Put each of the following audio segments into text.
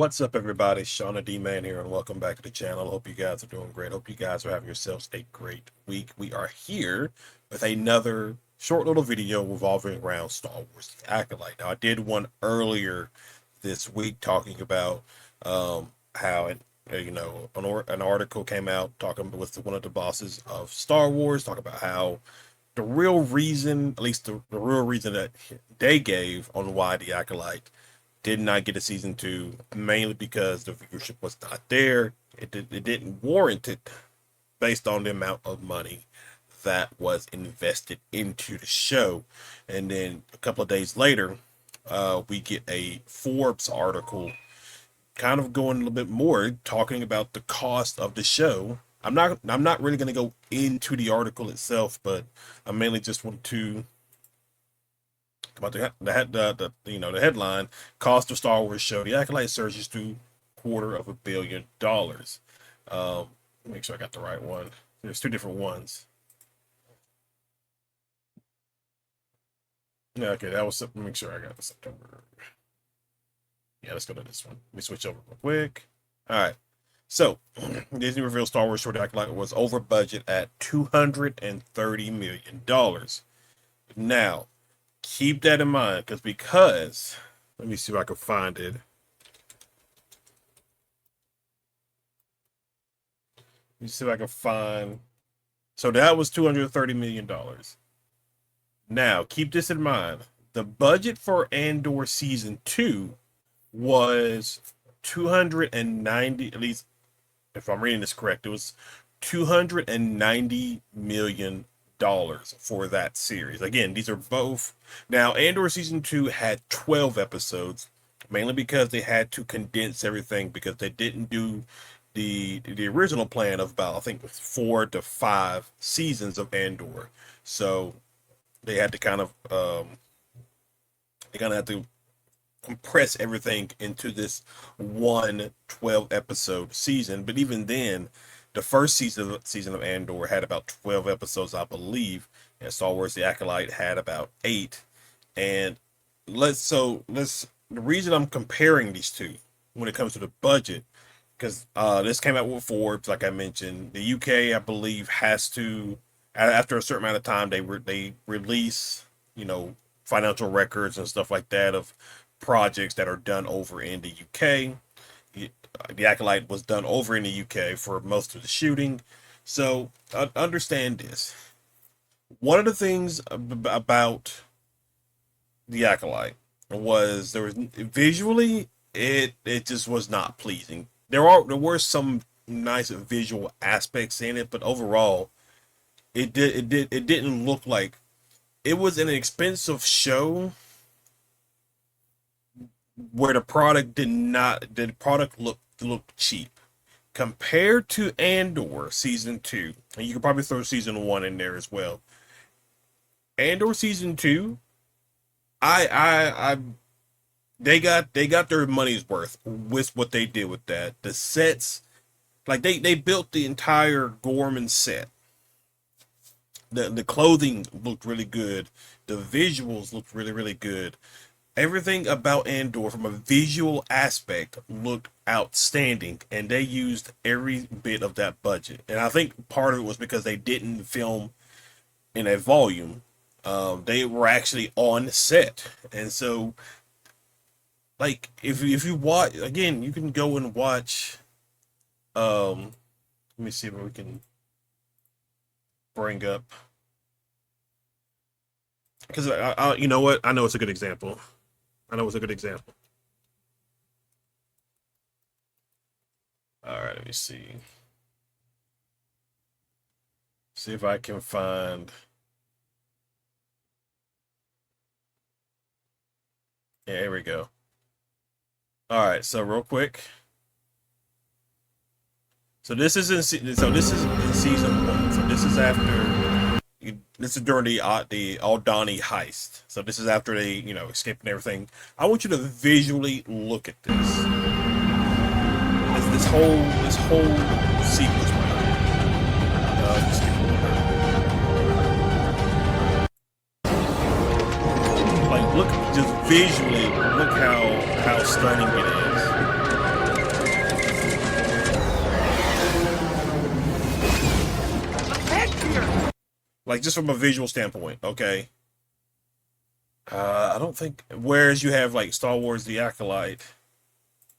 What's up, everybody? Shauna D Man here, and welcome back to the channel. Hope you guys are doing great. Hope you guys are having yourselves a great week. We are here with another short little video revolving around Star Wars: The Acolyte. Now, I did one earlier this week talking about how an article came out talking with one of the bosses of Star Wars, talking about how the real reason, at least the real reason that they gave on why The Acolyte did not get a season two, mainly because the viewership was not there. It didn't warrant it based on the amount of money that was invested into the show. And then a couple of days later, we get a Forbes article kind of going a little bit more talking about the cost of the show. I'm not really going to go into the article itself, but I mainly just want to about the headline: cost of Star Wars show The Acolyte surges to $250 million. Make sure I got the right one. There's two different ones. Yeah, okay, that was, make sure I got the September. Yeah, let's go to this one. Let me switch over real quick. All right. So, Disney reveals Star Wars show The Acolyte was over budget at $230 million. Now, keep that in mind, because let me see if I can find it. Let me see if I can find. So that was $230 million. Now, keep this in mind. The budget for Andor season 2 was 290, at least if I'm reading this correct, it was $290 million for that series. Again, these are both. Now, Andor season 2 had 12 episodes, mainly because they had to condense everything because they didn't do the original plan of about, I think, 4 to 5 seasons of Andor. So they had to kind of had to compress everything into this one 12 episode season. But even then, the first season of Andor had about 12 episodes, I believe, and Star Wars: The Acolyte had about 8. And the reason I'm comparing these two when it comes to the budget, because this came out with Forbes, like I mentioned. The UK, I believe, has to, after a certain amount of time, they release, financial records and stuff like that of projects that are done over in the UK. The Acolyte was done over in the UK for most of the shooting. So understand this. One of the things about The Acolyte was there was visually it just was not pleasing. There were some nice visual aspects in it, but overall it didn't look like it was an expensive show where the product looked cheap compared to Andor season 2, and you could probably throw season 1 in there as well. Andor season 2, I they got their money's worth with what they did with that. The sets, like they built the entire Gorman set. The clothing looked really good. The visuals looked really, really good. Everything about Andor from a visual aspect looked outstanding, and they used every bit of that budget. And I think part of it was because they didn't film in a volume. They were actually on set, and so, like, if you watch again, you can go and watch. Let me see if we can bring up, because you know what, I know it's a good example. I know it's a good example. All right, let me see. See if I can find. Yeah, here we go. All right, so real quick. So this is in season 1. So this is after. This is during the Aldani heist. So this is after they, escaped and everything. I want you to visually look at this. This whole sequence right here. Just skip like, look, just visually, look how stunning it is. like just from a visual standpoint. Okay. I don't think. Whereas you have like Star Wars: The Acolyte.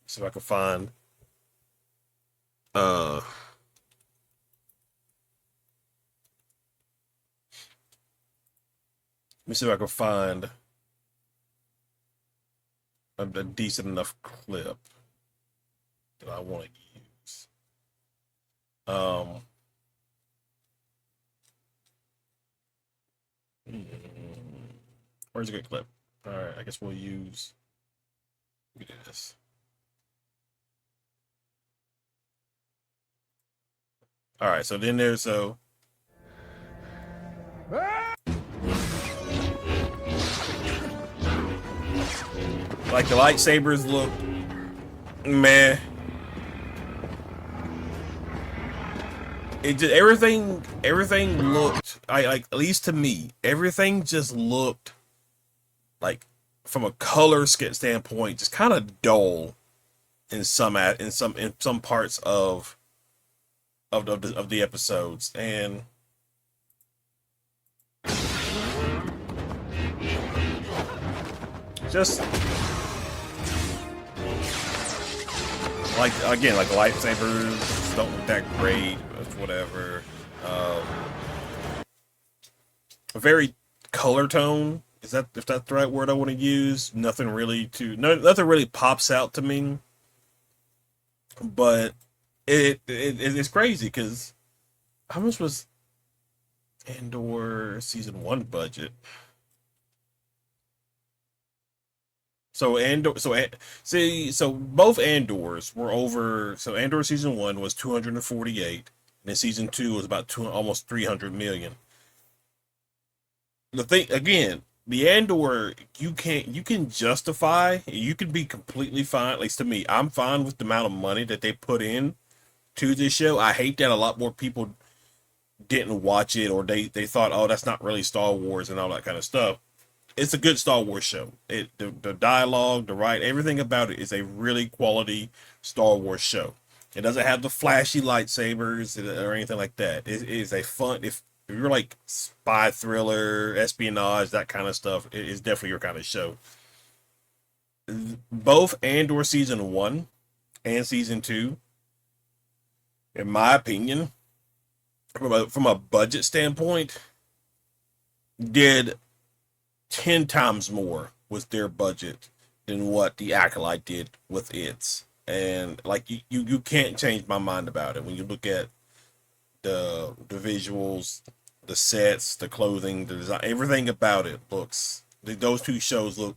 See if I can find. Let me see if I can find a decent enough clip that I want to use. Um, hmm, where's a good clip? All right, I guess we'll use this. All right, so then there's like the lightsabers look meh. It just everything looked I like, at least to me, everything just looked like from a color standpoint just kind of dull in some parts of the episodes. And just like, again, like the lightsabers don't look that great, whatever. A very color tone, is that, if that's the right word I want to use. Nothing really nothing really pops out to me, but it's crazy because how much was Andor season 1 budget? So Andor, so both Andors were over. So Andor season 1 was 248, and then season 2 was about almost 300 million. The thing again, the Andor, you can justify, you can be completely fine. At least to me, I'm fine with the amount of money that they put in to this show. I hate that a lot more people didn't watch it, or they thought, oh, that's not really Star Wars and all that kind of stuff. It's a good Star Wars show. The dialogue, the write, everything about it is a really quality Star Wars show. It doesn't have the flashy lightsabers or anything like that. It is a fun, if you're like spy thriller, espionage, that kind of stuff, it is definitely your kind of show. Both Andor season 1 and season 2, in my opinion, from a budget standpoint, did 10 times more with their budget than what the Acolyte did with its. And like, you can't change my mind about it when you look at the visuals, the sets, the clothing, the design, everything about it looks, those two shows look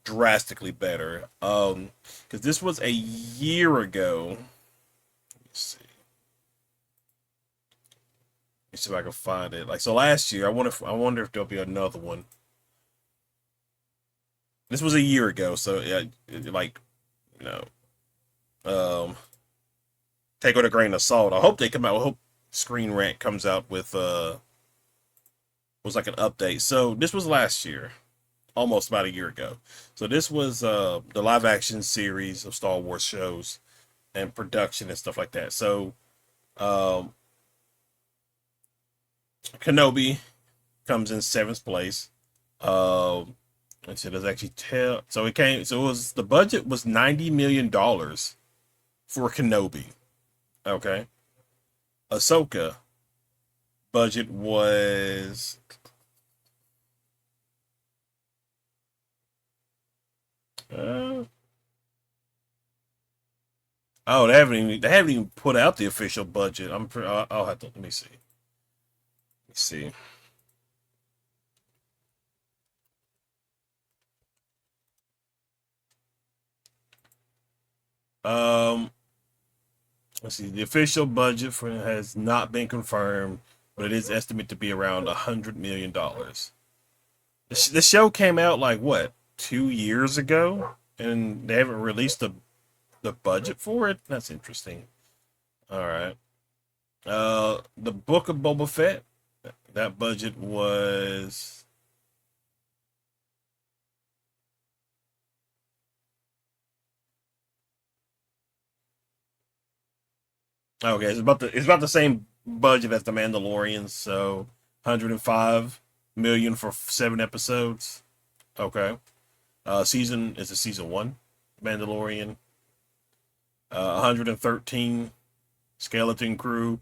drastically better. Because this was a year ago. Let me see. Let me see if I can find it. Like, so last year, I wonder if there'll be another one. This was a year ago, so yeah, like, you know, take it with a grain of salt. I hope they come out. I hope Screen Rant comes out with was like an update. So this was last year, almost about a year ago. So this was the live action series of Star Wars shows and production and stuff like that. So Kenobi comes in 7th place. Let's see, does actually tell. So it came. So it was, the budget was $90 million for Kenobi. Okay. Ahsoka budget was uh, oh, they haven't even put out the official budget. I'll have to, let me see. Let me see. Um, let's see. The official budget for it has not been confirmed, but it is estimated to be around $100 million. The show came out like what, 2 years ago, and they haven't released the budget for it. That's interesting. All right. The Book of Boba Fett, that budget was okay. It's about the same budget as the Mandalorian. So 105 million for 7 episodes. Okay. Season is a season 1. Mandalorian. 113. Skeleton Crew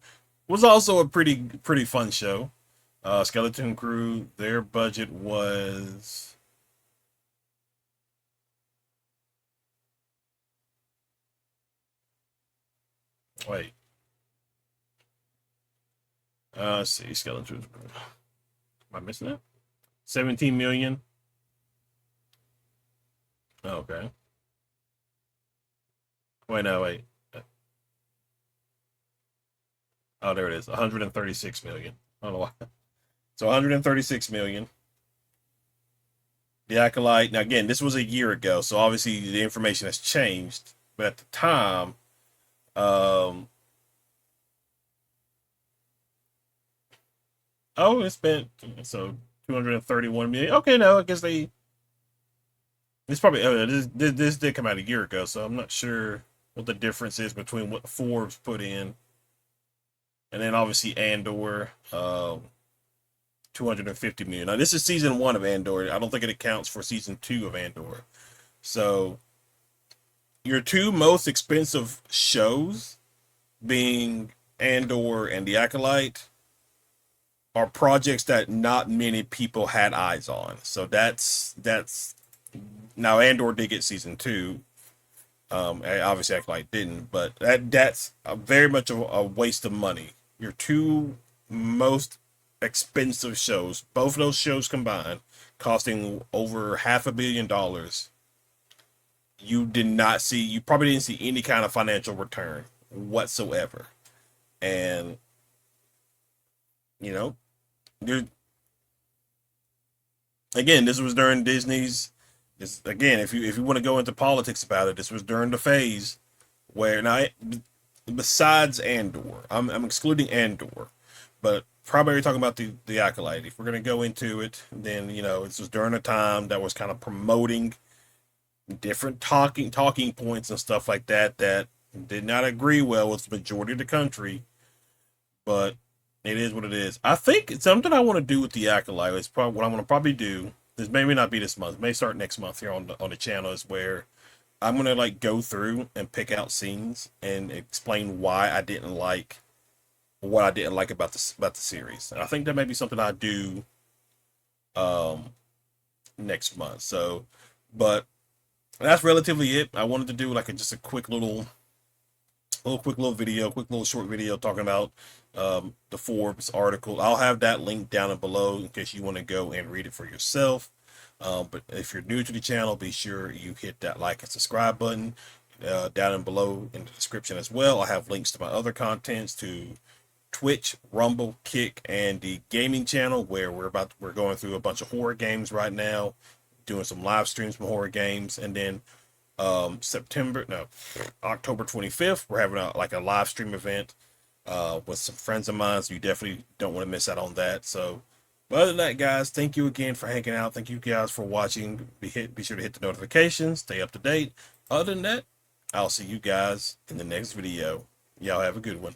was also a pretty fun show. Skeleton Crew, their budget was wait. Let's see, Skeleton Crew. Am I missing that? 17 million. Okay. Wait, no, wait. Oh, there it is. 136 million. I don't know why. So 136 million. The Acolyte. Now again, this was a year ago, so obviously the information has changed. But at the time, um, oh, it spent so 231 million. Okay, no, I guess this probably this did come out a year ago, so I'm not sure what the difference is between what Forbes put in and then obviously Andor, 250 million. Now this is season 1 of Andor. I don't think it accounts for season 2 of Andor. So your two most expensive shows, being Andor and The Acolyte, are projects that not many people had eyes on. So that's now Andor did get season 2. Obviously Acolyte didn't, but that's very much a waste of money. Your two most expensive shows, both of those shows combined, costing over $500 million. You probably didn't see any kind of financial return whatsoever. And you know, there again, this was during Disney's. This again, if you want to go into politics about it, this was during the phase where now, besides Andor, I'm excluding Andor, but probably talking about the Acolyte. If we're gonna go into it, then this was during a time that was kind of promoting different talking points and stuff like that that did not agree well with the majority of the country. But it is what it is. I think it's something I want to do with the Acolyte. It's probably what I'm going to probably do. This may not be this month. It may start next month here on the channel. Is where I'm going to like go through and pick out scenes and explain why I didn't like what I didn't like about the series. And I think that may be something I do next month. So, but that's relatively it. I wanted to do like just a quick little video, quick little short video talking about the Forbes article. I'll have that link down below in case you want to go and read it for yourself. But if you're new to the channel, be sure you hit that like and subscribe button down below in the description as well. I have links to my other contents, to Twitch, Rumble, Kick, and the gaming channel, where we're going through a bunch of horror games right now, doing some live streams from horror games. And then October 25th, we're having a live stream event with some friends of mine, so you definitely don't want to miss out on that. So, but other than that, guys, thank you again for hanging out. Thank you guys for watching. Be sure to hit the notifications, stay up to date. Other than that, I'll see you guys in the next video. Y'all have a good one.